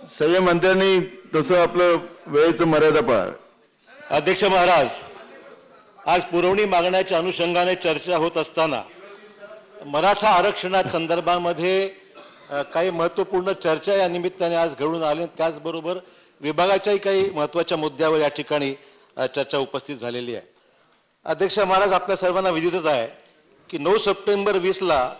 सगळे मंत्र्यांनी तसं आपलं वेळेचं मर्यादा पाळा. अध्यक्ष महाराज, आज पुरवणी मागण्याच्या अनुषंगाने चर्चा होत असताना मराठा आरक्षणा संदर्भामध्ये काही महत्त्वपूर्ण चर्चा या निमित्ताने आज घडून आली. त्याचबरोबर विभागाच्याही काही महत्त्वाच्या मुद्द्यावर या ठिकाणी चर्चा उपस्थित झालेली आहे. अध्यक्ष महाराज, आपल्या सर्वांना विदितच आहे की 9 सप्टेंबर 20ला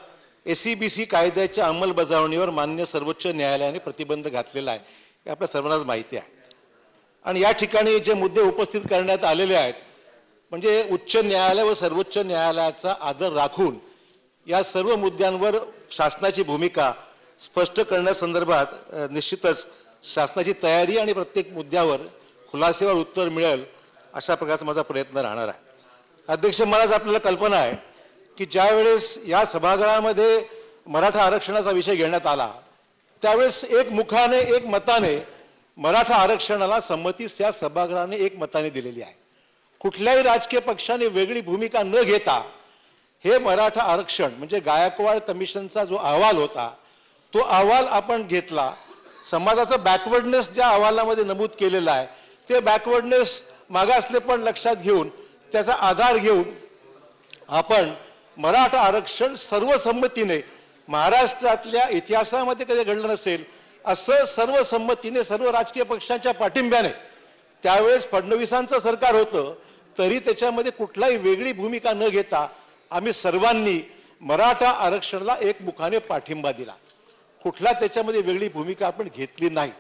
SEBC कायद्याच्या अंमलबजावणीवर मान्य सर्वोच्च न्यायालयाने प्रतिबंध घातलेला आहे, हे आपल्या सर्वांनाच माहिती आहे. आणि या ठिकाणी जे मुद्दे उपस्थित करण्यात आलेले आहेत म्हणजे उच्च न्यायालय व सर्वोच्च न्यायालयाचा आदर राखून या सर्व मुद्द्यांवर शासनाची भूमिका स्पष्ट करण्यासंदर्भात निश्चितच शासनाची तयारी आणि प्रत्येक मुद्द्यावर खुलासेवर उत्तर मिळेल अशा प्रकारचा माझा प्रयत्न राहणार आहे. अध्यक्ष महाराज, आपल्याला कल्पना आहे की ज्यावेळेस या सभागृहामध्ये मराठा आरक्षणाचा विषय घेण्यात आला त्यावेळेस एक मुखाने एक मताने मराठा आरक्षणाला संमतीस या सभागृहाने एक मताने दिलेली आहे. कुठल्याही राजकीय पक्षाने वेगळी भूमिका न घेता हे मराठा आरक्षण म्हणजे गायकवाड कमिशनचा जो अहवाल होता तो अहवाल आपण घेतला. समाजाचं बॅकवर्डनेस ज्या अहवालामध्ये नमूद केलेलं आहे ते बॅकवर्डनेस मागासले पण लक्षात घेऊन त्याचा आधार घेऊन आपण मराठा आरक्षण सर्वसंमतीने महाराष्ट्रातल्या इतिहासामध्ये कधी घडलं नसेल असं सर्वसंमतीने सर्व राजकीय पक्षांच्या पाठिंब्याने त्यावेळेस फडणवीसांचं सरकार होतं तरी त्याच्यामध्ये कुठलाही वेगळी भूमिका न घेता आम्ही सर्वांनी मराठा आरक्षणाला एकमुखाने पाठिंबा दिला. कुठला त्याच्यामध्ये वेगळी भूमिका आपण घेतली नाही.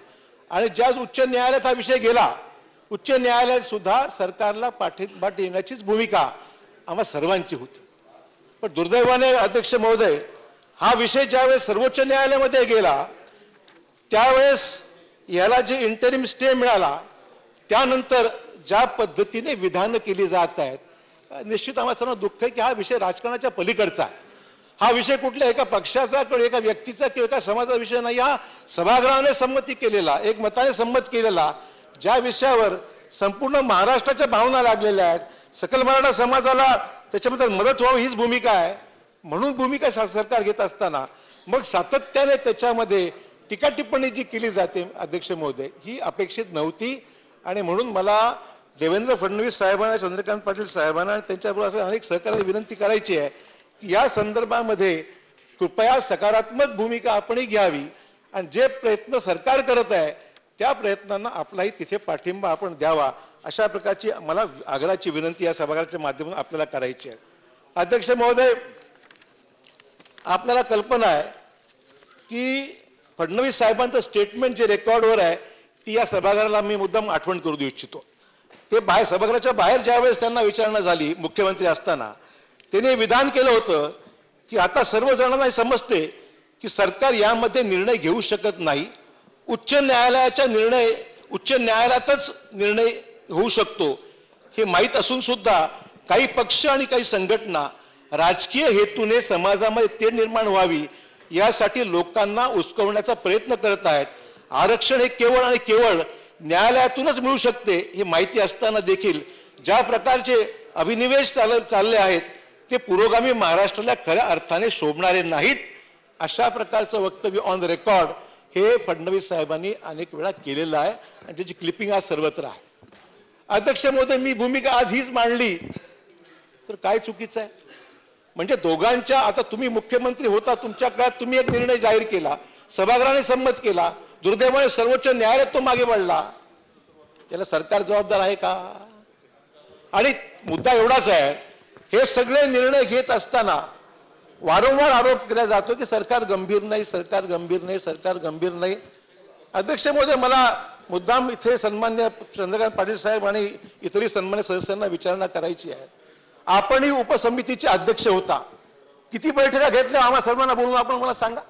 आणि ज्या उच्च न्यायालयात हा विषय गेला उच्च न्यायालयात सुद्धा सरकारला पाठिंबा देण्याचीच भूमिका आम्हा सर्वांची होती. पण दुर्दैवाने अध्यक्ष महोदय, हा विषय ज्यावेळेस सर्वोच्च न्यायालयामध्ये गेला त्यावेळेस याला जे इंटरिम स्टे मिळाला त्यानंतर ज्या पद्धतीने विधानं केली जात आहेत निश्चित आम्हाला सर्वांना दुःख आहे की हा विषय राजकारणाच्या पलीकडचा आहे. हा विषय कुठल्या एका पक्षाचा किंवा एका व्यक्तीचा किंवा एका समाजाचा विषय नाही. हा सभागृहाने संमती केलेला एक मताने संमत केलेला ज्या विषयावर संपूर्ण महाराष्ट्राच्या भावना लागलेल्या आहेत सकल मराठा समाजाला त्याच्यामध्ये मदत व्हावी हीच भूमिका आहे. म्हणून भूमिका सरकार घेत असताना मग सातत्याने त्याच्यामध्ये टीका टिप्पणी जी केली जाते अध्यक्ष महोदय ही अपेक्षित नव्हती. आणि म्हणून मला देवेंद्र फडणवीस साहेबांना चंद्रकांत पाटील साहेबांना आणि त्यांच्याबरोबर असं अनेक सहकार्याची विनंती करायची आहे की या संदर्भामध्ये कृपया सकारात्मक भूमिका आपणही घ्यावी आणि जे प्रयत्न सरकार करत आहे त्या प्रयत्नांना आपलाही तिथे पाठिंबा आपण द्यावा अशा प्रकारची मला आग्रहाची विनंती या सभागृहाच्या माध्यमातून आपल्याला करायची आहे. अध्यक्ष महोदय, आपल्याला कल्पना आहे की फडणवीस साहेबांचं स्टेटमेंट जे रेकॉर्डवर आहे ती या सभागृहाला मी मुद्दाम आठवण करू देऊ इच्छितो. ते सभागृहाच्या बाहेर ज्यावेळेस त्यांना विचारणा झाली मुख्यमंत्री असताना त्यांनी विधान केलं होतं की आता सर्वजणांना समजते की सरकार यामध्ये निर्णय घेऊ शकत नाही. उच्च न्यायालयातच निर्णय होऊ शकतो हे माहीत असून सुद्धा काही पक्ष आणि काही संघटना राजकीय हेतूने समाजामध्ये ते निर्माण व्हावी यासाठी लोकांना उचकवण्याचा प्रयत्न करत आहेत. आरक्षण हे केवळ आणि केवळ न्यायालयातूनच मिळू शकते हे माहिती असताना देखील ज्या प्रकारचे अभिनिवेश चालले आहेत ते पुरोगामी महाराष्ट्राला खऱ्या अर्थाने शोभणारे नाहीत अशा प्रकारचं वक्तव्य ऑन द रेकॉर्ड हे फडणवीस साहेबांनी अनेक वेळा केलेलं आहे आणि त्याची क्लिपिंग आज सर्वत्र आहे. अध्यक्ष महोदय, मी भूमिका आज हीच मांडली तर काय चुकीचं आहे? म्हणजे दोघांच्या आता तुम्ही मुख्यमंत्री होता तुमच्या काळात तुम्ही एक निर्णय जाहीर केला सभागृहाने संमत केला दुर्दैवाने सर्वोच्च न्यायालयात तो मागे पडला. त्याला सरकार जबाबदार आहे का? आणि मुद्दा एवढाच आहे हे सगळे निर्णय घेत असताना वारंवार आरोप केला जातो की सरकार गंभीर नाही सरकार गंभीर नाही सरकार गंभीर नाही. अध्यक्ष महोदय, मला मुद्दाम इथे सन्मान्य चंद्रकांत पाटील साहेब आणि इतरही सन्मान्य सदस्यांना विचारणा करायची आहे. आपणही उपसमितीचे अध्यक्ष होता. किती बैठका घेतल्या आम्हा सर्वांना बोलून आपण मला सांगा.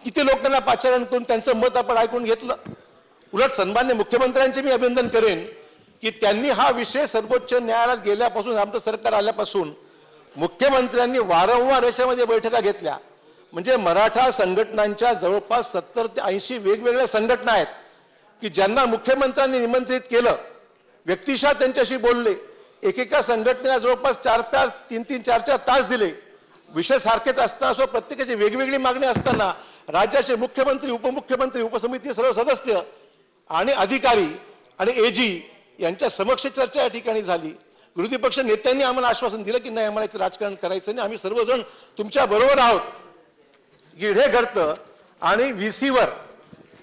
किती लोकांना पाचारण करून त्यांचं मत आपण ऐकून घेतलं. उलट सन्मान्य मुख्यमंत्र्यांचे मी अभिनंदन करेन की त्यांनी हा विषय सर्वोच्च न्यायालयात गेल्यापासून आमचं सरकार आल्यापासून मुख्यमंत्र्यांनी वारंवार याच्यामध्ये बैठका घेतल्या. म्हणजे मराठा संघटनांच्या जवळपास 70 ते 80 वेगवेगळ्या संघटना आहेत की ज्यांना मुख्यमंत्र्यांनी निमंत्रित केलं व्यक्तिशः त्यांच्याशी बोलले. एकेका संघटनेला जवळपास 3-4 तास दिले. विषय सारखेच असताना प्रत्येकाची वेगवेगळी मागणी असताना राज्याचे मुख्यमंत्री, उपमुख्यमंत्री, उपसमिती सर्व सदस्य आणि अधिकारी आणि एजी यांच्या समक्ष चर्चा या ठिकाणी झाली. विरोधी पक्ष नेत्यांनी आम्हाला आश्वासन दिलं की नाही, आम्हाला इथे राजकारण करायचं नाही, आम्ही सर्वजण तुमच्या बरोबर आहोत. हे घडतं आणि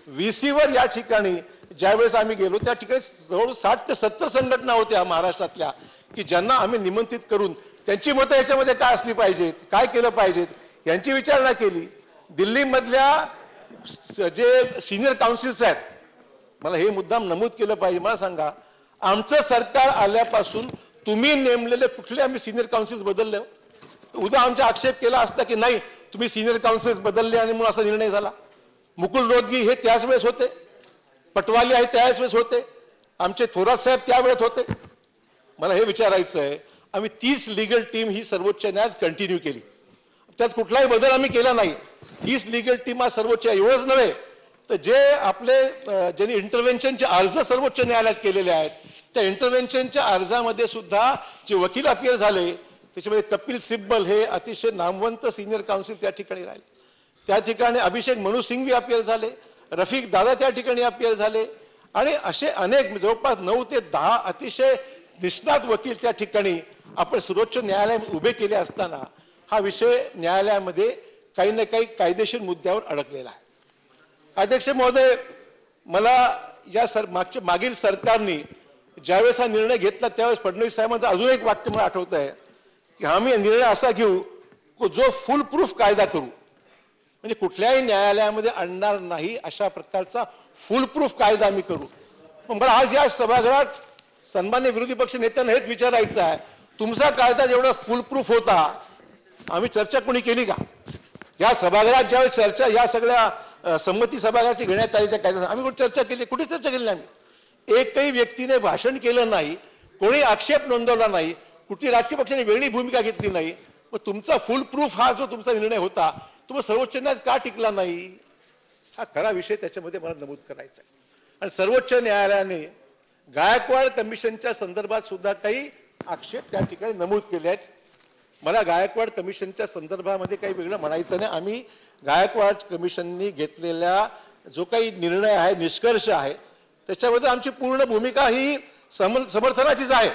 व्हीसीवर या ठिकाणी ज्यावेळेस आम्ही गेलो त्या ठिकाणी जवळ 60 ते 70 संघटना होत्या महाराष्ट्रातल्या की ज्यांना आम्ही निमंत्रित करून त्यांची मतं याच्यामध्ये काय असली पाहिजेत, काय केलं पाहिजेत यांची विचारणा केली. दिल्लीमधल्या जे सिनियर काउन्सिल्स आहेत, मला हे मुद्दाम नमूद केलं पाहिजे, मला सांगा आमचं सरकार आल्यापासून तुम्ही नेमलेले कुठले आम्ही सिनियर काउन्सिल्स बदलले? उद्या आमचा आक्षेप केला असता की नाही तुम्ही सिनियर काउन्सिल्स बदलले आणि म्हणून असा निर्णय झाला. मुकुल रोहतगी हे त्याच वेळेस होते, पटवाली आहे त्याच वेळेस होते, आमचे थोरात साहेब त्यावेळेस होते. मला हे विचारायचं आहे, आम्ही 30 लीगल टीम ही सर्वोच्च न्यायालयात कंटिन्यू केली, त्यात कुठलाही बदल आम्ही केला नाही. 30 लीगल टीम हा सर्वोच्च, एवढंच नव्हे तर जे आपले ज्यांनी इंटरव्हेन्शनचे अर्ज सर्वोच्च न्यायालयात केलेले आहेत त्या इंटरव्हेन्शनच्या अर्जामध्ये सुद्धा जे वकील अपियर झाले त्याच्यामध्ये कपिल सिब्बल हे अतिशय नामवंत सिनियर काउन्सिल त्या ठिकाणी राहिले, त्या ठिकाणी अभिषेक मनु सिंघवी अपियर झाले, रफिक दादा त्या ठिकाणी अपियर झाले आणि असे अनेक जवळपास 9 ते 10 अतिशय निष्णात वकील त्या ठिकाणी आपण सर्वोच्च न्यायालयात उभे केले असताना हा विषय न्यायालयामध्ये काही ना काही कायदेशीर मुद्द्यावर अडकलेला आहे. अध्यक्ष महोदय, मला या मागील सरकारने ज्यावेळेस हा निर्णय घेतला त्यावेळेस फडणवीस साहेबांचं अजून एक वाक्य मला आठवत आहे की आम्ही निर्णय असा घेऊ जो फुल प्रूफ कायदा करू, म्हणजे कुठल्याही न्यायालयामध्ये आणणार नाही अशा प्रकारचा फुल प्रूफ कायदा आम्ही करू. मला आज या सभागृहात सन्मान्य विरोधी पक्ष नेत्यांना हेच विचारायचं आहे, तुमचा कायदा जेवढा फुल प्रूफ होता आम्ही चर्चा कोणी केली का? या सभागृहात ज्यावेळेस चर्चा या सगळ्या संमती सभागृहाची घेण्यात आली त्या कायद्यावर आम्ही कुठे चर्चा केली? कुठे चर्चा केली नाही. एकही व्यक्तीने भाषण केलं नाही, कोणी आक्षेप नोंदवला नाही, कुठली राजकीय पक्षाने वेगळी भूमिका घेतली नाही. मग तुमचा फुल प्रूफ हा जो तुमचा निर्णय होता तो सर्वोच्च न्यायालयात का टिकला नाही? हा खरा विषय त्याच्यामध्ये मला नमूद करायचा आहे. आणि सर्वोच्च न्यायालयाने गायकवाड कमिशनच्या संदर्भात सुद्धा काही आक्षेप त्या ठिकाणी नमूद केले आहेत. मला गायकवाड कमिशनच्या संदर्भामध्ये काही वेगळं म्हणायचं नाही. आम्ही गायकवाड कमिशननी घेतलेला जो काही निर्णय आहे, निष्कर्ष आहे, त्याच्यामध्ये आमची पूर्ण भूमिका ही समर्थनाचीच आहे.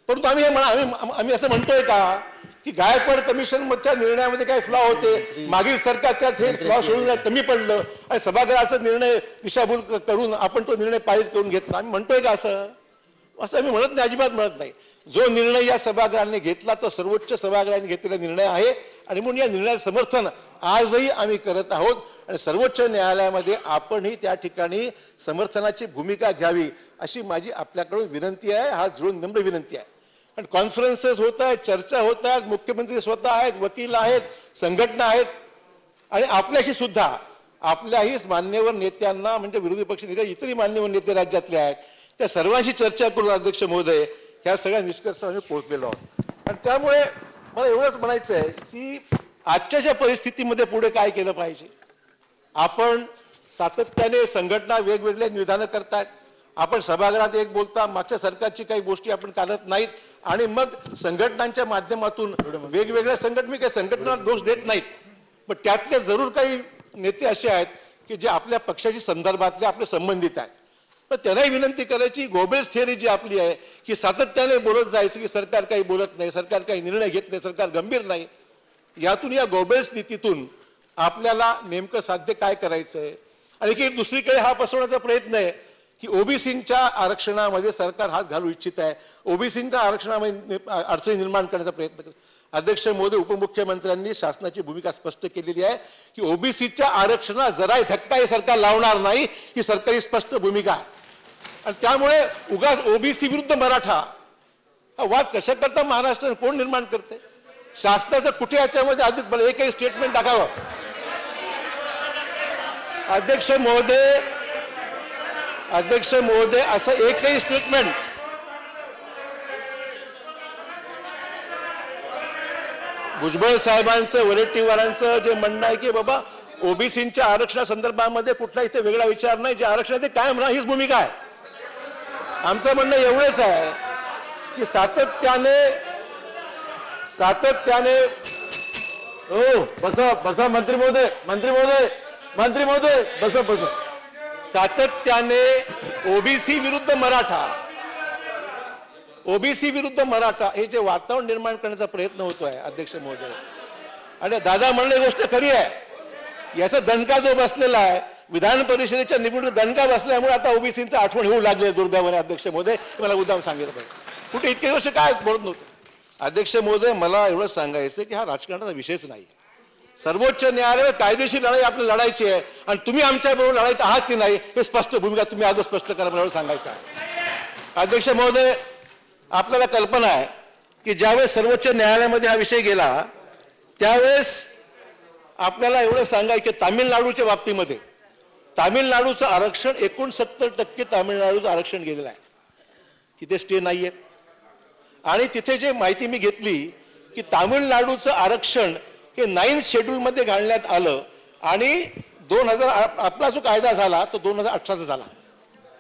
परंतु आम्ही असं म्हणतोय का की गायकवाड कमिशनच्या निर्णयामध्ये काही फ्लॉ होते, मागील सरकार त्यात हे फ्लॉ सोडून कमी पडलं आणि सभागृहाचा निर्णय दिशाभूल करून आपण तो निर्णय पारित करून घेतला, आम्ही म्हणतोय का? असं आम्ही म्हणत नाही, अजिबात म्हणत नाही. जो निर्णय या सभागृहाने घेतला तो सर्वोच्च सभागृहाने घेतलेला निर्णय आहे आणि म्हणून या निर्णयाचं समर्थन आजही आम्ही करत आहोत आणि सर्वोच्च न्यायालयामध्ये आपणही त्या ठिकाणी समर्थनाची भूमिका घ्यावी अशी माझी आपल्याकडून विनंती आहे. हा जुळून नम्र विनंती आहे. आणि कॉन्फरन्सेस होत आहेत, चर्चा होत आहेत, मुख्यमंत्री स्वतः आहेत, वकील आहेत, संघटना आहेत आणि आपल्याशी सुद्धा आपल्याही मान्यवर नेत्यांना म्हणजे विरोधी पक्ष नेते इतरही मान्यवर नेते राज्यातले आहेत त्या सर्वांशी चर्चा करून अध्यक्ष महोदय ह्या सगळ्या निष्कर्षावर आम्ही पोहोचलेलो आहोत. आणि त्यामुळे मला एवढंच म्हणायचं आहे की आजच्या ज्या परिस्थितीमध्ये पुढे काय केलं पाहिजे. आपण सातत्याने संघटना वेगवेगळे विधानं करतायत, आपण सभागृहात एक बोलता, मागच्या सरकारची काही गोष्टी आपण काढत नाहीत आणि मग संघटनांच्या माध्यमातून वेगवेगळ्या मी काही संघटना दोष देत नाहीत, पण त्यातले जरूर काही नेते असे आहेत की जे आपल्या पक्षाशी संदर्भातले आपले संबंधित आहेत. पण त्यांनाही विनंती करायची, गोबेल्स थिअरी जी आपली आहे की सातत्याने बोलत जायचं की सरकार काही बोलत नाही, सरकार काही निर्णय घेत नाही, सरकार गंभीर नाही, यातून या गोबेल्स नीतीतून आपल्याला नेमकं साध्य काय करायचं आहे. आणि की दुसरीकडे हा पसरवण्याचा प्रयत्न आहे की ओबीसींच्या आरक्षणामध्ये सरकार हात घालू इच्छित आहे, ओबीसींच्या आरक्षणामध्ये अडचणी निर्माण करण्याचा प्रयत्न करत. अध्यक्ष महोदय, उपमुख्यमंत्र्यांनी शासनाची भूमिका स्पष्ट केलेली आहे की ओबीसीच्या आरक्षणात जराही धक्का हे सरकार लावणार नाही, ही सरकारी स्पष्ट भूमिका आहे. आणि त्यामुळे उगाच ओबीसी विरुद्ध मराठा हा वाद कशा करता महाराष्ट्र कोण निर्माण करते? शासनाचं कुठे याच्यामध्ये अधिक मला एकही स्टेटमेंट टाकावं. अध्यक्ष महोदय असं एकही स्टेटमेंट भुजबळ साहेबांचं वडेट्टीवारांचं जे म्हणणं आहे की बाबा ओबीसींच्या आरक्षणासंदर्भामध्ये कुठला इथे वेगळा विचार नाही, जे आरक्षण ते कायम राहा हीच भूमिका आहे. आमचं म्हणणं एवढंच आहे की सातत्याने हो बसा बसा मंत्री महोदय मंत्री महोदय मंत्री महोदय बसा बसा. सातत्याने ओबीसी विरुद्ध मराठा ओबीसी विरुद्ध मराठा हे जे वातावरण निर्माण करण्याचा प्रयत्न होतोय अध्यक्ष महोदय, आणि दादा म्हणले गोष्ट खरी आहे. याचा दणका जो बसलेला आहे विधान परिषदेच्या निवडणूक दणका बसल्यामुळे आता ओबीसींचा आठवण होऊ लागले दुर्दैवाने अध्यक्ष महोदय. मला उद्दाम सांगितलं पाहिजे. कुठे इतके वर्ष काय बोलत नव्हतं. अध्यक्ष महोदय मला एवढं सांगायचं की हा राजकारणाचा विषयच नाही. सर्वोच्च न्यायालय कायदेशीर लढाई आपल्याला लढायची आहे आणि तुम्ही आमच्या बरोबर लढाईत आहात की नाही हे स्पष्ट भूमिका तुम्ही आज स्पष्ट करा मला सांगायचं आहे. अध्यक्ष महोदय आपल्याला कल्पना आहे की ज्यावेळेस सर्वोच्च न्यायालयामध्ये हा विषय गेला त्यावेळेस आपल्याला एवढं सांगायचं की तामिळनाडूच्या बाबतीमध्ये तामिळनाडूचं आरक्षण 69% तामिळनाडूचं आरक्षण गेलेलं आहे. तिथे स्टे नाहीये. आणि तिथे जे माहिती मी घेतली की तामिळनाडूचं आरक्षण हे 9th शेड्यूलमध्ये घालण्यात आलं आणि 2000 आपला जो कायदा झाला तो 2018चा झाला.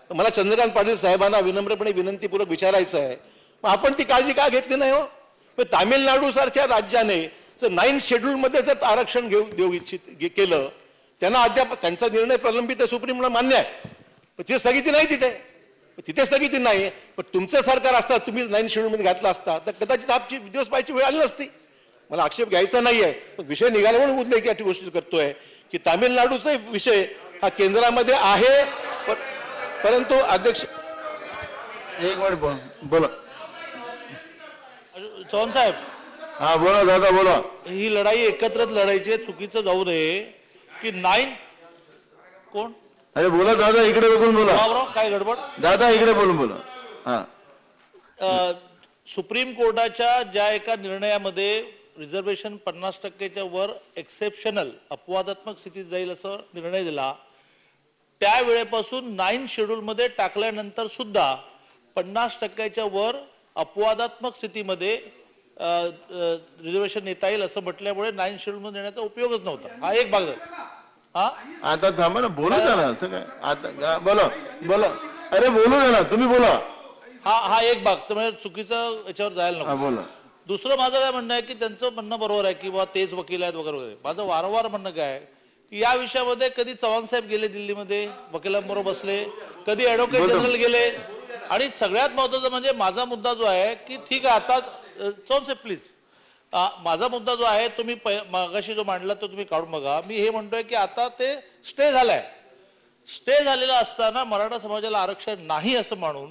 मला चंद्रकांत पाटील साहेबांना विनम्रपणे विनंतीपूर्वक विचारायचं आहे आपण ती काळजी का घेतली नाही हो. तामिळनाडू सारख्या राज्याने जर 9th शेड्यूलमध्ये जर आरक्षण देऊ इच्छित केलं त्यांना अद्याप त्यांचा निर्णय प्रलंबित आहे सुप्रीमला मान्य आहे पण तिथे स्थगिती नाही. तिथे स्थगिती नाही पण तुमचं सरकार असतं तुम्ही 9th शेड्यूलमध्ये घातला असता तर कदाचित आपची दिवस पाहायची वेळ आली नसती. मला आक्षेप घ्यायचा नाहीये पण विषय निघाला म्हणून उल्लेख या गोष्टी करतोय की तामिळनाडूचा विषय हा केंद्रामध्ये आहे. परंतु अध्यक्ष एक मिनिट बोला. चव्हाण साहेब हा बोला दादा बोला. ही लढाई एकत्रच लढायची आहे. चुकीचं जाऊ नये की 9 कोण अरे बोला दादा इकडे बघून बोला. बाबराव काय गडबड दादा इकडे बोलून बोला. हा सुप्रीम कोर्टाच्या ज्या एका निर्णयामध्ये रिझर्वेशन 50%च्या वर एक्सेप्शनल अपवादात्मक स्थितीत जाईल असं निर्णय दिला त्यावेळेपासून 9th शेड्यूलमध्ये टाकल्यानंतर सुद्धा 50%च्या वर अपवादात्मक स्थितीमध्ये रिझर्वेशन नेता येईल असं म्हटल्यामुळे 9th शेड्यूलमध्ये नेण्याचा उपयोगच नव्हता. हा एक भाग झाला. हा आता थांबा ना बोलू द्या ना असं काय आता बोला बोला अरे बोलू द्या ना तुम्ही बोला. हा एक भाग तर म्हणजे चुकीचं याच्यावर जायला नको. बोला. दुसरं माझं काय म्हणणं आहे की त्यांचं म्हणणं बरोबर आहे की बाबा तेच वकील आहेत वगैरे वगैरे. माझं वारंवार म्हणणं काय आहे की या विषयामध्ये कधी चव्हाण साहेब गेले दिल्लीमध्ये वकिलांबरोबर बसले कधी ऍडव्होकेट जनरल गेले आणि सगळ्यात महत्वाचं म्हणजे माझा मुद्दा जो आहे की ठीक आहे आता चव्हाण साहेब प्लीज माझा मुद्दा जो आहे तुम्ही मागाशी जो मांडला तो तुम्ही काढून बघा. मी हे म्हणतोय की आता ते स्टे झालाय. स्टे झालेला असताना मराठा समाजाला आरक्षण नाही असं म्हणून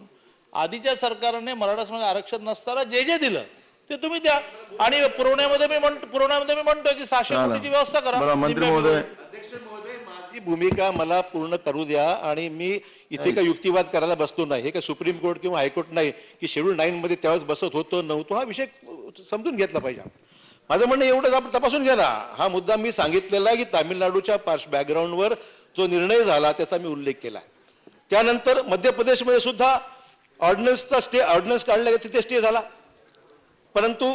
आधीच्या सरकारने मराठा समाजाला आरक्षण नसताना जे दिलं ते तुम्ही द्या आणि पुरवण्यामध्ये मी म्हणतोय की 600 कोटीची व्यवस्था करा. मंत्री महोदय अध्यक्ष महोदय माझी भूमिका मला पूर्ण करू द्या आणि मी इथे काही युक्तिवाद करायला बसलो नाही. हे काय सुप्रीम कोर्ट किंवा हायकोर्ट नाही की शेड्यूल 9 मध्ये त्यावेळेस बसत होतो नव्हतो. हा विषय समजून घेतला पाहिजे. माझं म्हणणं एवढंच आपण तपासून घ्या ना. हा मुद्दा मी सांगितलेला आहे की तामिळनाडूच्या बॅकग्राऊंडवर जो निर्णय झाला त्याचा मी उल्लेख केला. त्यानंतर मध्य प्रदेशमध्ये सुद्धा ऑर्डिनन्स काढला तिथे स्टे झाला परंतु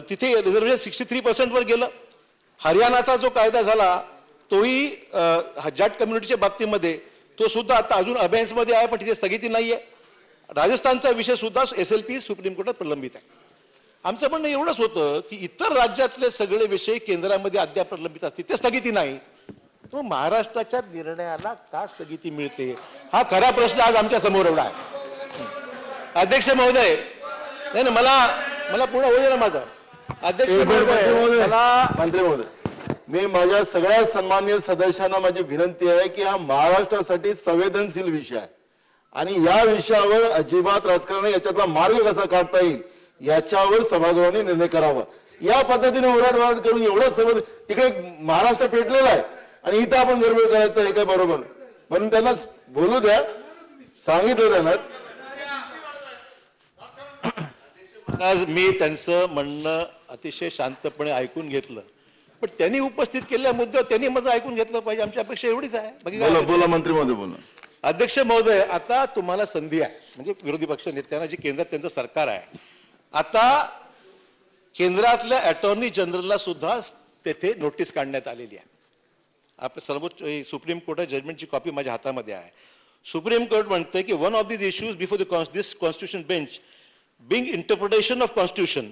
तिथे रिझर्वेशन 63% वर गेलं. हरियाणाचा जो कायदा झाला तोही जाट कम्युनिटीच्या बाबतीमध्ये तो सुद्धा आता अजून अभ्यासमध्ये आहे पण तिथे स्थगिती नाहीये. राजस्थानचा विषय सुद्धा SLP सुप्रीम कोर्टात प्रलंबित आहे. आमचं म्हणणं एवढंच होतं की इतर राज्यातले सगळे विषय केंद्रामध्ये अद्याप प्रलंबित असतील ते स्थगिती नाही तर महाराष्ट्राच्या निर्णयाला का स्थगिती मिळते हा खरा प्रश्न आज आमच्या समोर एवढा आहे. अध्यक्ष महोदय नाही मला पूर्ण होऊ दे ना माझा. अध्यक्ष मंत्री महोदय मी माझ्या सगळ्या सन्माननीय सदस्यांना माझी विनंती आहे की हा महाराष्ट्रासाठी संवेदनशील विषय आहे आणि या विषयावर अजिबात राजकारण याच्यातला मार्ग कसा काढता येईल याच्यावर सभागृहाने निर्णय करावा. या पद्धतीने ओरडवारड करून एवढं समज तिकडे महाराष्ट्र पेटलेला आहे आणि इथं आपण गडबड करायचं हे काय बरोबर म्हणून त्यांना बोलू द्या सांगितलं त्यांना. आज मी त्यांचं म्हणणं अतिशय शांतपणे ऐकून घेतलं पण त्यांनी उपस्थित केलेल्या मुद्द्यावर त्यांनी माझं ऐकून घेतलं पाहिजे. आमची अपेक्षा एवढीच आहे. बोला मंत्री महोदय बोला. अध्यक्ष महोदय आता तुम्हाला संधी आहे म्हणजे विरोधी पक्ष नेत्यांना जे केंद्रात त्यांचं सरकार आहे आता केंद्रातल्या अटॉर्नी जनरलला सुद्धा तेथे नोटीस काढण्यात आलेली आहे. आपल्या सर्वोच्च सुप्रीम कोर्ट जजमेंटची कॉपी माझ्या हातामध्ये आहे. सुप्रीम कोर्ट म्हणते की one of this issues before this constitution bench being interpretation of constitution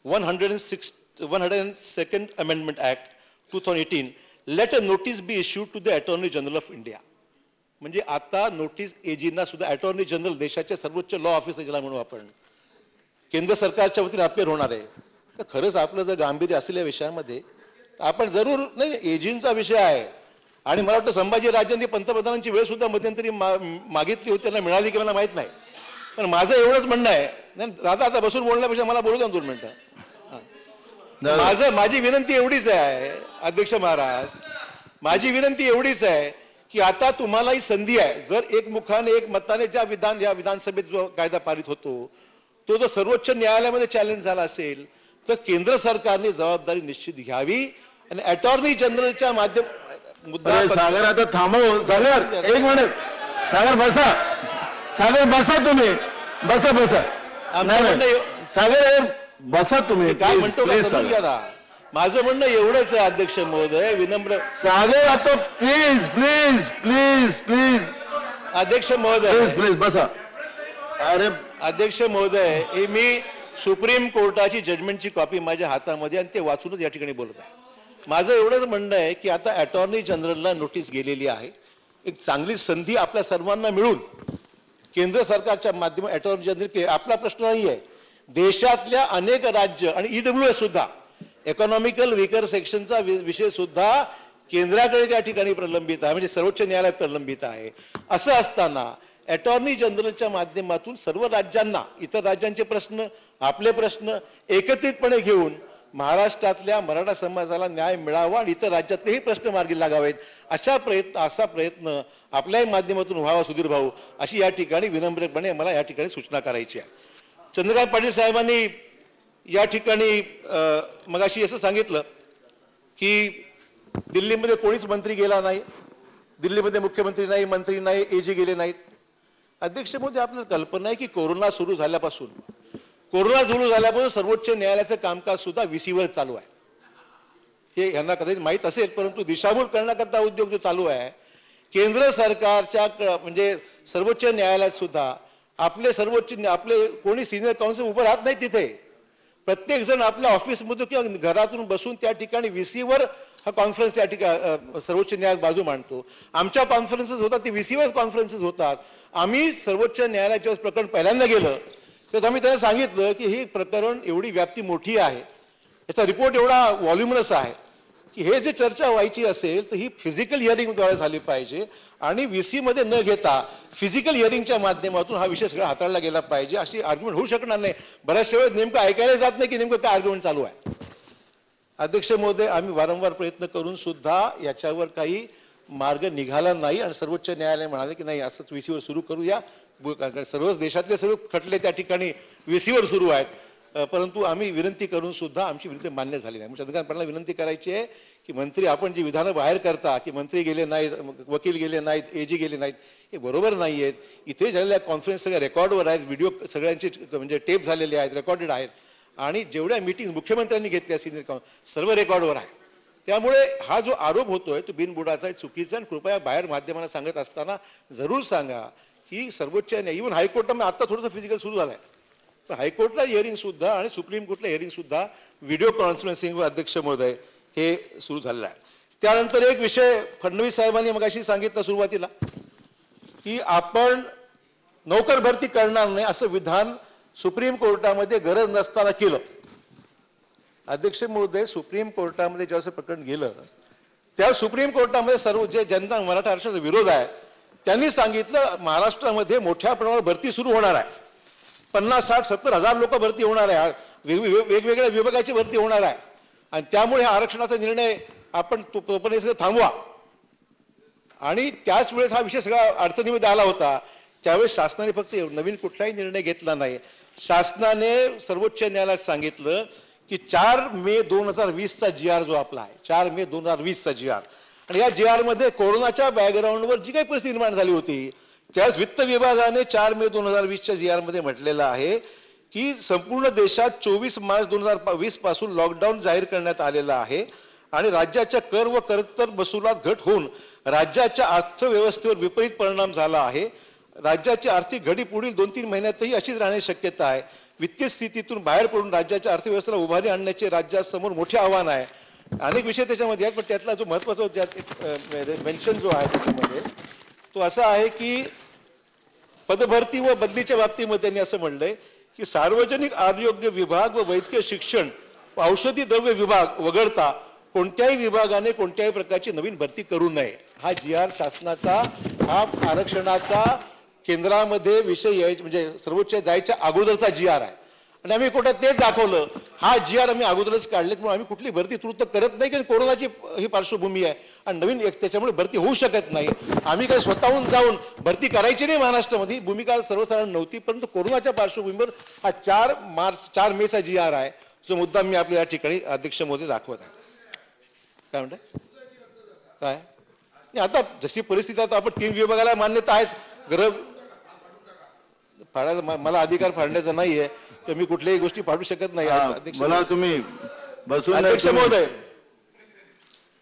106 102nd Amendment Act 2018, let a notice be issued to the Attorney General of India. म्हणजे आता notice एजींना सुद्धा attorney general, देशाचे सर्वोच्च law officer ज्याला म्हणू आपण, केंद्र सरकारच्या वतीने अपेअर होणार आहे. तर खरंच आपलं जर गांभीर्य असेल या विषयामध्ये आपण जरूर, नाही एजींचा विषय आहे आणि मला वाटतं संभाजी राजांनी पंतप्रधानांची वेळ सुद्धा मध्यंतरी मागितली होती, त्यांना मिळाली की मला माहित नाही. पण माझं एवढंच म्हणणं आहे, नाही दादा आता बसून बोलण्यापेक्षा मला बोलू द्या 2 मिनिटं. माझी विनंती एवढीच आहे अध्यक्ष महाराज, माझी विनंती एवढीच आहे की आता तुम्हाला ही संधी आहे. जर एकमुखाने एक मताने या विधानसभेत जो कायदा पारित होतो तो जर सर्वोच्च न्यायालयामध्ये चॅलेंज झाला असेल तर केंद्र सरकारने जबाबदारी निश्चित घ्यावी आणि अटॉर्नी जनरलच्या मुद्दा. सागर आता थांबव. सागर एक मिनिट. सागर बसा. सागर बसा तुम्ही. बसा. सागर बसा तुम्ही. काय म्हणतो का समजून घ्या ना. माझं म्हणणं एवढंच आहे अध्यक्ष महोदय, विनम्र. सागर आता प्लीज अध्यक्ष महोदय प्लीज बसा. अरे अध्यक्ष महोदय, हे मी सुप्रीम कोर्टाची जजमेंटची कॉपी माझ्या हातामध्ये आणि ते वाचूनच या ठिकाणी बोलत आहे. माझं एवढंच म्हणणं आहे की आता अटॉर्नी जनरलला नोटीस गेलेली आहे. एक चांगली संधी आपल्या सर्वांना मिळून केंद्र सरकारच्या माध्यमातून अटॉर्नी जनरल, आपला प्रश्न नाही आहे, देशातल्या अनेक राज्य आणि ईडब्ल्यूएस सुद्धा, इकॉनॉमिकल वीकर सेक्शनचा विषय सुद्धा केंद्राकडे त्या ठिकाणी प्रलंबित आहे, म्हणजे सर्वोच्च न्यायालयात प्रलंबित आहे. असं असताना अटॉर्नी जनरलच्या माध्यमातून सर्व राज्यांना, इतर राज्यांचे प्रश्न, आपले प्रश्न एकत्रितपणे घेऊन महाराष्ट्रातल्या मराठा समाजाला न्याय मिळावा आणि इतर राज्यातलेही प्रश्न मार्गी लागावेत असा प्रयत्न आपल्याही माध्यमातून व्हावा सुधीर भाऊ, अशी या ठिकाणी विनम्रपणे मला या ठिकाणी सूचना करायची आहे. चंद्रकांत पाटील साहेबांनी या ठिकाणी मगाशी असं सांगितलं की दिल्लीमध्ये कोणीच मंत्री गेला नाही, दिल्लीमध्ये मुख्यमंत्री नाही, मंत्री नाही, एजी गेले नाहीत. अध्यक्ष महोदय, आपल्याला कल्पना आहे की कोरोना सुरू झाल्यापासून सर्वोच्च न्यायालयाचं कामकाज सुद्धा VC वर चालू आहे. हे यांना कदाचित माहीत असेल, परंतु दिशाभूल करण्याकरता उद्योग जो चालू आहे केंद्र सरकारच्या, म्हणजे सर्वोच्च न्यायालयात सुद्धा आपले कोणी सिनियर काउन्सिल उभं राहत नाही तिथे. प्रत्येक जण आपल्या ऑफिसमधून किंवा घरातून बसून त्या ठिकाणी VC वर हा कॉन्फरन्स त्या ठिकाणी सर्वोच्च न्यायालयात बाजू मांडतो. आमच्या कॉन्फरन्सेस होतात ते VC वर कॉन्फरन्सेस होतात. आम्ही सर्वोच्च न्यायालयाच्या प्रकरण पहिल्यांदा गेलं तर आम्ही त्यांना सांगितलं की हे प्रकरण एवढी व्याप्ती मोठी आहे, याचा रिपोर्ट एवढा व्हॉल्युमनस आहे की हे जे चर्चा व्हायची असेल तर ही फिजिकल हिअरिंगद्वारे झाली पाहिजे आणि VC मध्ये न घेता फिजिकल हिअरिंगच्या माध्यमातून हा विषय सगळा हाताळला गेला पाहिजे. अशी आर्ग्युमेंट होऊ शकणार नाही. बऱ्याचशा वेळेस नेमकं ऐकायला जात नाही की नेमकं काय आर्ग्युमेंट चालू आहे. अध्यक्ष महोदय, आम्ही वारंवार प्रयत्न करून सुद्धा याच्यावर काही मार्ग निघाला नाही आणि सर्वोच्च न्यायालय म्हणाले की नाही असंच VC वर सुरू करूया. सर्वच देशातले सर्व खटले त्या ठिकाणी VC वर सुरू आहेत, परंतु आम्ही विनंती करून सुद्धा आमची विनंती मान्य झाली नाही. चंद्रकांत पाटलांना विनंती करायची आहे की मंत्री, आपण जी विधानं बाहेर करता की मंत्री गेले नाहीत, वकील गेले नाहीत, एजी गेले नाहीत, हे बरोबर नाही आहेत. इथे झालेल्या कॉन्फरन्स सगळ्या रेकॉर्डवर आहेत, व्हिडिओ सगळ्यांचे म्हणजे टेप झालेले आहेत, रेकॉर्डेड आहेत आणि जेवढ्या मीटिंग मुख्यमंत्र्यांनी घेतल्या सिनियर सर्व रेकॉर्डवर आहे. त्यामुळे हा जो आरोप होतोय तो बिनबुडाचा आहे, चुकीचा आहे. कृपया बाहेर माध्यमांना सांगत असताना जरूर सांगा की सर्वोच्च न्यायालय, इव्हन हायकोर्टामध्ये आता थोडंसं फिजिकल सुरू झालंय, तर हायकोर्टला हिअरिंग सुद्धा आणि सुप्रीम कोर्टला हिअरिंग सुद्धा व्हिडिओ कॉन्फरन्सिंग अध्यक्ष महोदय हे सुरू झालेलं आहे. त्यानंतर एक विषय फडणवीस साहेबांनी मगाशी सांगितलं सुरुवातीला की आपण नोकर भरती करणार नाही असं विधान सुप्रीम कोर्टामध्ये गरज नसताना केलं. अध्यक्ष महोदय, सुप्रीम कोर्टामध्ये जेव्हा प्रकरण गेलं त्या सुप्रीम कोर्टामध्ये सर्व जे जनता मराठा आरक्षणाचा विरोध आहे त्यांनी सांगितलं महाराष्ट्रामध्ये मोठ्या प्रमाणावर भरती सुरू होणार आहे, 50, 60, 70 हजार लोक भरती होणार आहे, वेगवेगळ्या विभागाची भरती होणार आहे आणि त्यामुळे हा आरक्षणाचा निर्णय आपण तोपर्यंत सगळं थांबवा. आणि त्याच वेळेस हा विषय सगळा अडचणीमध्ये आला होता. त्यावेळेस शासनाने फक्त नवीन कुठलाही निर्णय घेतला नाही. शासनाने सर्वोच्च न्यायालयात सांगितलं की 4 मे 2020चा GR जो आपला आहे, 4 मे 2020चा GR, आणि या GR मध्ये कोरोनाच्या बॅकग्राऊंडवर जी काही परिस्थिती निर्माण झाली होती त्यावेळेस वित्त विभागाने 4 मे 2020च्या GR मध्ये म्हटलेलं आहे की संपूर्ण देशात 24 मार्च 2020 पासून लॉकडाऊन जाहीर करण्यात आलेला आहे आणि राज्याच्या कर व करतर महसुलात घट होऊन राज्याच्या अर्थव्यवस्थेवर विपरीत परिणाम झाला आहे राज्याची आर्थिक घडी पुढील 2-3 महिन्यातही अशीच राहण्याची शक्यता आहे. वित्तीय स्थितीतून बाहेर पडून राज्याच्या अर्थव्यवस्थेला उभारी आणण्याचे राज्यासमोर मोठे आव्हान आहे. अनेक विषय त्याच्यामध्ये आहेत, पण त्यातला जो महत्त्वाचा मेन्शन जो आहे त्याच्यामध्ये तो असा आहे की पदभरती व बदलीच्या बाबतीमध्ये त्यांनी असं म्हणलंय की सार्वजनिक आरोग्य विभाग व वैद्यकीय शिक्षण व औषधी द्रव्य विभाग वगळता कोणत्याही विभागाने कोणत्याही प्रकारची नवीन भरती करू नये. हा GR शासनाचा, हा आरक्षणाचा केंद्रामध्ये विषय यायचे म्हणजे सर्वोच्च जायच्या अगोदरचा GR आहे आणि आम्ही कोर्टात तेच दाखवलं. हा GR आम्ही अगोदरच काढले म्हणून आम्ही कुठली भरती तृप्त करत नाही, कारण कोरोनाची ही पार्श्वभूमी आहे आणि नवीन त्याच्यामुळे भरती होऊ शकत नाही. आम्ही काही स्वतःहून जाऊन भरती करायची नाही महाराष्ट्रामध्ये, भूमिका सर्वसाधारण नव्हती. परंतु कोरोनाच्या पार्श्वभूमीवर हा 4 मेचा GR आहे, जो मुद्दा मी आपल्या या ठिकाणी अध्यक्ष महोदय दाखवत आहे. काय म्हणताय काय नाही, आता जशी परिस्थिती आता आपण 3 विभागाला मान्यता आहेच. गृह फाडायला मला अधिकार फाडण्याचा नाहीये, तर मी कुठल्याही गोष्टी फाडू शकत नाही. अध्यक्ष मला तुम्ही बसून अध्यक्ष महोदय,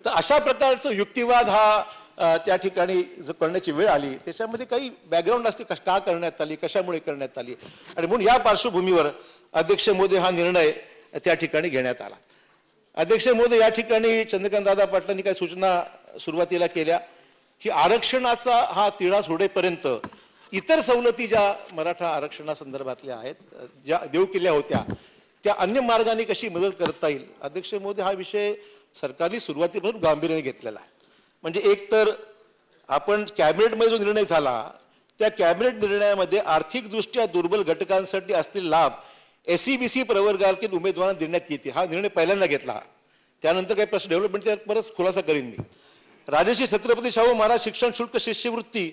तर अशा प्रकारचं युक्तिवाद हा त्या ठिकाणी जर करण्याची वेळ आली त्याच्यामध्ये काही बॅकग्राऊंड असते, का करण्यात आली, कशामुळे करण्यात आली, आणि म्हणून या पार्श्वभूमीवर अध्यक्ष महोदय हा निर्णय त्या ठिकाणी घेण्यात आला. अध्यक्ष महोदय, या ठिकाणी चंद्रकांत दादा पाटलांनी काही सूचना सुरुवातीला केल्या की आरक्षणाचा हा तिढा सोडेपर्यंत इतर सवलती ज्या मराठा आरक्षणासंदर्भातल्या आहेत, ज्या देऊ केल्या होत्या, त्या अन्य मार्गाने कशी मदत करता येईल. अध्यक्ष महोदय, हा विषय सरकारने सुरुवातीपासून गांभीर्याने घेतलेला आहे. म्हणजे एक तर आपण कॅबिनेटमध्ये जो निर्णय झाला त्या कॅबिनेट निर्णयामध्ये आर्थिकदृष्ट्या दुर्बल घटकांसाठी असलेले लाभ SEBC प्रवर्गातील उमेदवारांना देण्यात येते, हा निर्णय पहिल्यांदा घेतला. त्यानंतर काही प्रश्न डेव्हलपमेंट परत खुलासा करीन मी. राजर्षी छत्रपती शाहू महाराज शिक्षण शुल्क शिष्यवृत्ती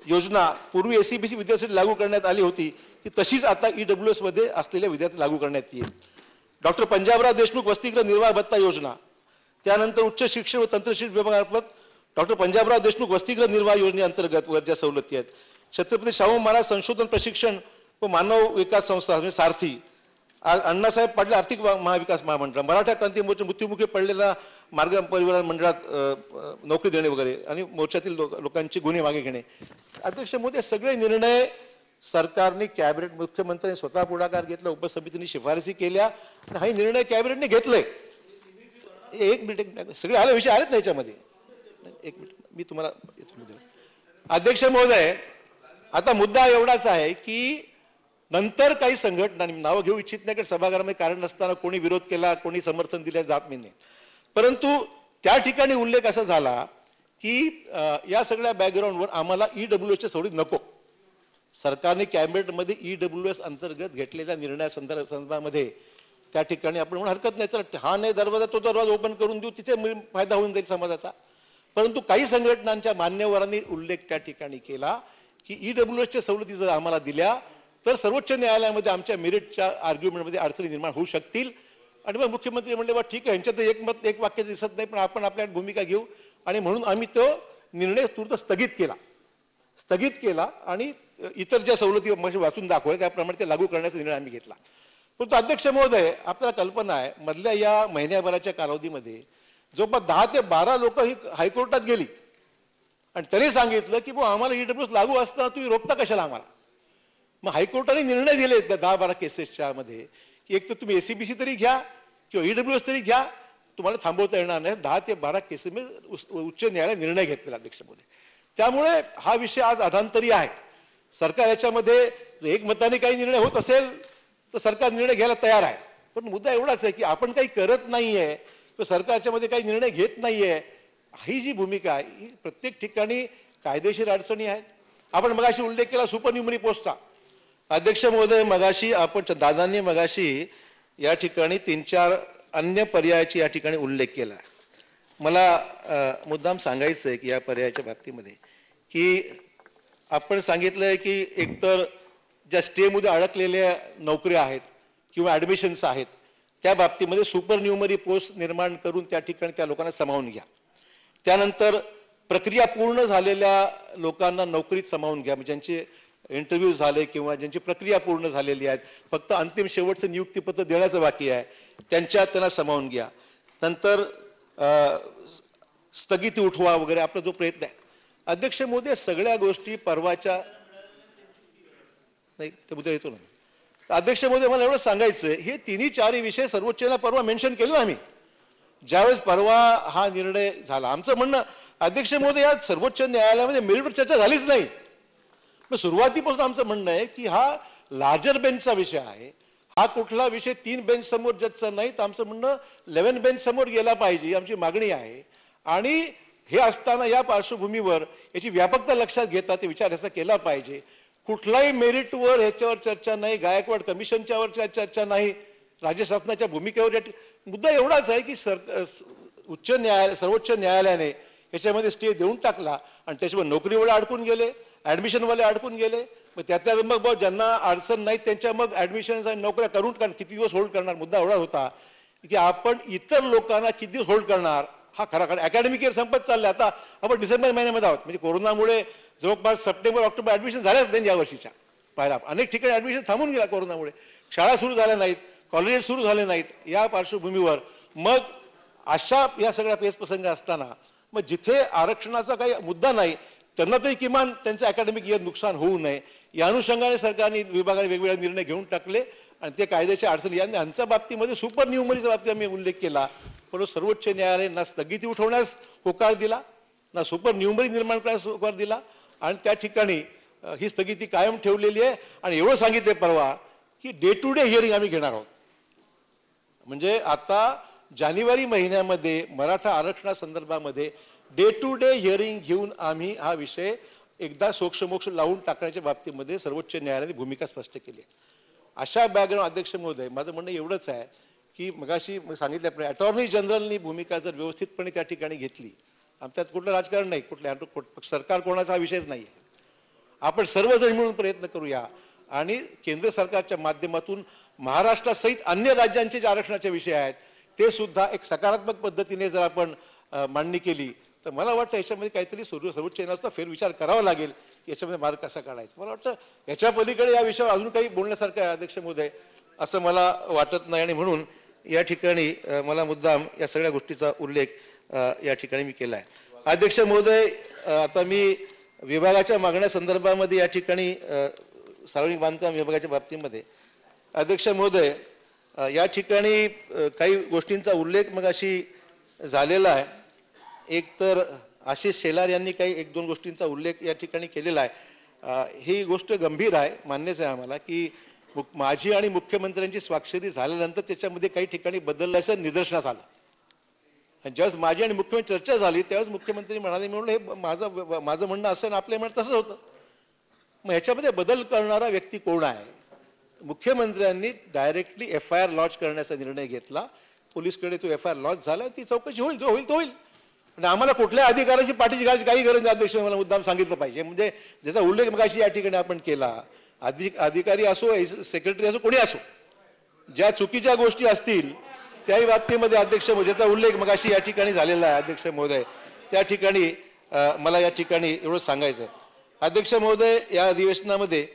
योजना पूर्वी SEBC विद्यार्थ्यांसाठी लागू करण्यात आली होती, की तशीच आता EWS मध्ये असलेल्या विद्यार्थी लागू करण्यात येईल. डॉक्टर पंजाबराव देशमुख वसतिगृह निर्वाह भत्ता योजना, त्यानंतर उच्च शिक्षण व तंत्रशिक्षण विभागामार्फत डॉक्टर पंजाबराव देशमुख वसतिगृह निर्वाह योजनेअंतर्गत वर ज्या सवलती आहेत, छत्रपती शाहू महाराज संशोधन प्रशिक्षण व मानव विकास संस्था म्हणजे सारथी, अण्णासाहेब पाटील आर्थिक महाविकास महामंडळ, मराठा क्रांती मोर्चा मृत्युमुखी पडलेल्या मार्ग परिवहन मंडळात नोकरी देणे वगैरे, आणि मोर्चातील लोकांची गुन्हे मागे घेणे. अध्यक्ष महोदय, सगळे निर्णय सरकारने कॅबिनेट, मुख्यमंत्र्यांनी स्वतः पुढाकार घेतला, उपसमितीने शिफारसी केल्या आणि हा निर्णय कॅबिनेटने घेतलाय. एक मिनिट, सगळे आले विषय आलेत ना याच्यामध्ये. एक मिनिट, मी तुम्हाला अध्यक्ष महोदय, आता मुद्दा एवढाच आहे की नंतर काही संघटनांनी, नावं घेऊ इच्छित नाही, कारण सभागृहामध्ये कारण नसताना कोणी विरोध केला, कोणी समर्थन दिले जात नाही, परंतु त्या ठिकाणी उल्लेख असा झाला की या सगळ्या बॅकग्राऊंडवर आम्हाला EWSच्या सवलती नको. सरकारने कॅबिनेटमध्ये EWS अंतर्गत घेतलेल्या निर्णयासंदर्भामध्ये त्या ठिकाणी आपण म्हणून हरकत नाही, तर हा नाही दरवाजा तो दरवाजा ओपन करून देऊ, तिथे फायदा होऊन जाईल समाजाचा. परंतु काही संघटनांच्या मान्यवरांनी उल्लेख त्या ठिकाणी केला की EWSच्या सवलती जर आम्हाला दिल्या तर सर्वोच्च न्यायालयामध्ये आमच्या मेरिटच्या आर्ग्युमेंटमध्ये अडचणी निर्माण होऊ शकतील. आणि मग मुख्यमंत्री म्हणले, बा ठीक आहे, यांच्यात एक वाक्य दिसत नाही, पण आपण आपल्या भूमिका घेऊ, आणि म्हणून आम्ही तो निर्णय तूर्त स्थगित केला आणि इतर ज्या सवलती वाचून दाखवल्या त्याप्रमाणे ते लागू करण्याचा निर्णय आम्ही घेतला. परंतु अध्यक्ष महोदय, आपल्याला कल्पना आहे मधल्या या महिन्याभराच्या कालावधीमध्ये जवळपास 10 ते 12 लोक ही हायकोर्टात गेली आणि त्यांनी सांगितलं की आम्हाला EWS लागू असताना तुम्ही रोखता कशाला आम्हाला. मग हायकोर्टाने निर्णय दिले त्या 10-12 केसेसच्या मध्ये की एक तर तुम्ही SEBC तरी घ्या किंवा EWS तरी घ्या, तुम्हाला थांबवता येणार नाही. 10 ते 12 केसेसमध्ये उच्च न्यायालयाने निर्णय घेतलेला अध्यक्ष महोदय. त्यामुळे हा विषय आज अधांतरी आहे. सरकार याच्यामध्ये जर एकमताने काही निर्णय होत असेल तर सरकार निर्णय घ्यायला तयार आहे, पण मुद्दा एवढाच आहे की आपण काही करत नाहीये, तर सरकारच्या मध्ये काही निर्णय घेत नाहीये, ही जी भूमिका आहे ही प्रत्येक ठिकाणी कायदेशीर अडचणी आहेत. आपण मगाशी उल्लेख केला सुपरन्युमरी पोस्टचा. अध्यक्ष महोदय, मगाशी आपण दादांनी मगाशी या ठिकाणी 3-4 अन्य पर्यायाची या ठिकाणी उल्लेख केला. मला मुद्दाम सांगायचं आहे की या पर्यायाच्या बाबतीमध्ये की आपण सांगितलंय की एकतर ज्या स्टेमध्ये अडकलेल्या नोकऱ्या आहेत किंवा ॲडमिशन्स आहेत त्या बाबतीमध्ये सुपरन्युमरी पोस्ट निर्माण करून त्या ठिकाणी त्या लोकांना सामावून घ्या. त्यानंतर प्रक्रिया पूर्ण झालेल्या लोकांना नोकरीत सामावून घ्या, म्हणजे ज्यांचे इंटरव्ह्यू झाले किंवा ज्यांची प्रक्रिया पूर्ण झालेली आहे, फक्त अंतिम शेवटचं नियुक्तीपत्र देण्याचं बाकी आहे, त्यांना सामावून घ्या. नंतर स्थगिती उठवा वगैरे आपला जो प्रयत्न आहे. अध्यक्ष महोदय, सगळ्या गोष्टी परवाच्या नाही ते मुद्दा येतो ना. तर अध्यक्ष महोदय मला एवढं सांगायचं हे तिन्ही चारही विषय सर्वोच्चला परवा मेन्शन केलं आम्ही ज्यावेळेस परवा हा निर्णय झाला. आमचं म्हणणं अध्यक्ष महोदय या सर्वोच्च न्यायालयामध्ये मेरिटवर चर्चा झालीच नाही. मग सुरुवातीपासून आमचं म्हणणं आहे की हा लार्जर बेंचचा विषय आहे. हा कुठला विषय 3 बेंच समोर जजचा नाही तर आमचं म्हणणं 11 बेंच समोर गेला पाहिजे आमची मागणी आहे. आणि हे असताना या पार्श्वभूमीवर याची व्यापकता लक्षात घेता ते विचार याचा केला पाहिजे. कुठलाही मेरिटवर ह्याच्यावर चर्चा नाही, गायकवाड कमिशनच्यावर चर्चा नाही, राज्य शासनाच्या भूमिकेवर मुद्दा एवढाच आहे की सर्वोच्च न्यायालयाने याच्यामध्ये स्टे देऊन टाकला आणि त्याच्यामुळे नोकरीवाले अडकून गेले, ॲडमिशनवाले अडकून गेले. मग त्यात मग ज्यांना अडचण नाही त्यांच्या मग ॲडमिशन्स आणि नोकऱ्या करून किती दिवस होल्ड करणार. मुद्दा एवढा होता की आपण इतर लोकांना किती दिवस होल्ड करणार. हा खरा अकॅडमिक इयर संपत चालला. आता आपण डिसेंबर महिन्यामध्ये आहोत म्हणजे कोरोनामुळे जवळपास सप्टेंबर ऑक्टोबर ॲडमिशन झाल्याच नाही या वर्षीच्या पाहिला. अनेक ठिकाणी ॲडमिशन थांबून गेला कोरोनामुळे. शाळा सुरू झाल्या नाहीत, कॉलेजेस सुरू झाले नाहीत. या पार्श्वभूमीवर मग अशा या सगळ्या पेचप्रसंग असताना मग जिथे आरक्षणाचा काही मुद्दा नाही त्यांना तरी किमान त्यांचं अकॅडमिक इयर नुकसान होऊ नये या अनुषंगाने सरकारने विभागाने वेगवेगळे निर्णय घेऊन टाकले आणि ते कायद्याच्या अडचणी यांच्या बाबतीमध्ये सुपर न्यूमरीच्या बाबतीत आम्ही उल्लेख केला. परंतु सर्वोच्च न्यायालयाने ना स्थगिती उठवण्यास होकार दिला ना सुपर न्यूमरी निर्माण करण्यास होकार दिला आणि त्या ठिकाणी ही स्थगिती कायम ठेवलेली आहे. आणि एवढं सांगितलं परवा की डे टू डे हिअरिंग आम्ही घेणार आहोत. म्हणजे आता जानेवारी महिन्यामध्ये मराठा आरक्षणासंदर्भामध्ये डे टू डे हिअरिंग घेऊन आम्ही हा विषय एकदा सोक्षमोक्ष लावून टाकण्याच्या बाबतीमध्ये सर्वोच्च न्यायालयाने भूमिका स्पष्ट केली आहे. अशा बॅकग्राऊंड अध्यक्ष महोदय माझं म्हणणं एवढंच आहे की मगाशी सांगितल्याप्रमाणे अटॉर्नी जनरलनी भूमिका जर व्यवस्थितपणे त्या ठिकाणी घेतली, त्यात कुठलं राजकारण नाही, कुठलं सरकार कोणाचा हा विषयच नाही आहे. आपण सर्वजण मिळून प्रयत्न करूया आणि केंद्र सरकारच्या माध्यमातून महाराष्ट्रासहित अन्य राज्यांचे जे आरक्षणाचे विषय आहेत ते सुद्धा एक सकारात्मक पद्धतीने जर आपण मांडणी केली तर मला वाटतं याच्यामध्ये काहीतरी सर्वोच्च न्यायालयाचा फेरविचार करावा लागेल याच्यामध्ये मार्ग कसा काढायचा. मला वाटतं याच्या पलीकडे या विषयावर अजून काही बोलण्यासारखं आहे अध्यक्ष महोदय असं मला वाटत नाही. आणि म्हणून या ठिकाणी मला मुद्दाम या सगळ्या गोष्टीचा उल्लेख या ठिकाणी मी केला आहे. अध्यक्ष महोदय आता मी विभागाच्या मागण्या संदर्भामध्ये या ठिकाणी सार्वजनिक बांधकाम विभागाच्या बाबतीमध्ये अध्यक्ष महोदय या ठिकाणी काही गोष्टींचा उल्लेख मग अशी झालेला आहे. एक तर आशिष शेलार यांनी काही 1-2 गोष्टींचा उल्लेख या ठिकाणी केलेला आहे. ही गोष्ट गंभीर आहे, मान्यच आहे आम्हाला की माझी आणि मुख्यमंत्र्यांची स्वाक्षरी झाल्यानंतर त्याच्यामध्ये काही ठिकाणी बदलल्याचं निदर्शनास आलं. आणि ज्यावेळेस माझी आणि मुख्यमंत्री चर्चा झाली त्यावेळेस मुख्यमंत्री म्हणाले, मी म्हणलं हे माझं म्हणणं असं ना आपल्या म्हणणं तसंच होतं. मग ह्याच्यामध्ये बदल करणारा व्यक्ती कोण आहे. मुख्यमंत्र्यांनी डायरेक्टली FIR लॉन्च करण्याचा निर्णय घेतला. पोलीसकडे तो FIR लॉन्च झाला, ती चौकशी होईल, जो होईल तो होईल. आणि आम्हाला कुठल्या अधिकाराची पाठीची घालायची काही गरज नाही. अध्यक्ष मला मुद्दाम सांगितलं पाहिजे. म्हणजे ज्याचा उल्लेख मगाशी या ठिकाणी आपण केला, अधिकारी असो सेक्रेटरी असो कोणी असो, ज्या चुकीच्या गोष्टी असतील त्याही बाबतीमध्ये अध्यक्ष ज्याचा उल्लेख मगाशी या ठिकाणी झालेला आहे अध्यक्ष महोदय त्या ठिकाणी मला या ठिकाणी एवढं सांगायचं आहे. अध्यक्ष महोदय या अधिवेशनामध्ये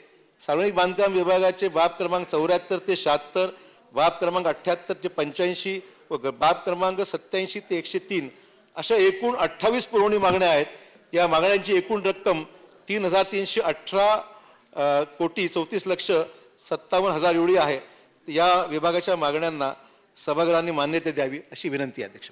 सार्वजनिक बांधकाम विभागाचे बाब क्रमांक 74 ते 76, बाब क्रमांक 78 ते 85 व बाब क्रमांक 87 ते 103 अशा एकूण 28 पुरवणी मागण्या आहेत. या मागण्यांची एकूण रक्कम 3,318 कोटी 34,57,000 एवढी आहे. या विभागाच्या मागण्यांना सभागृहांनी मान्यता द्यावी अशी विनंती आहे अध्यक्ष.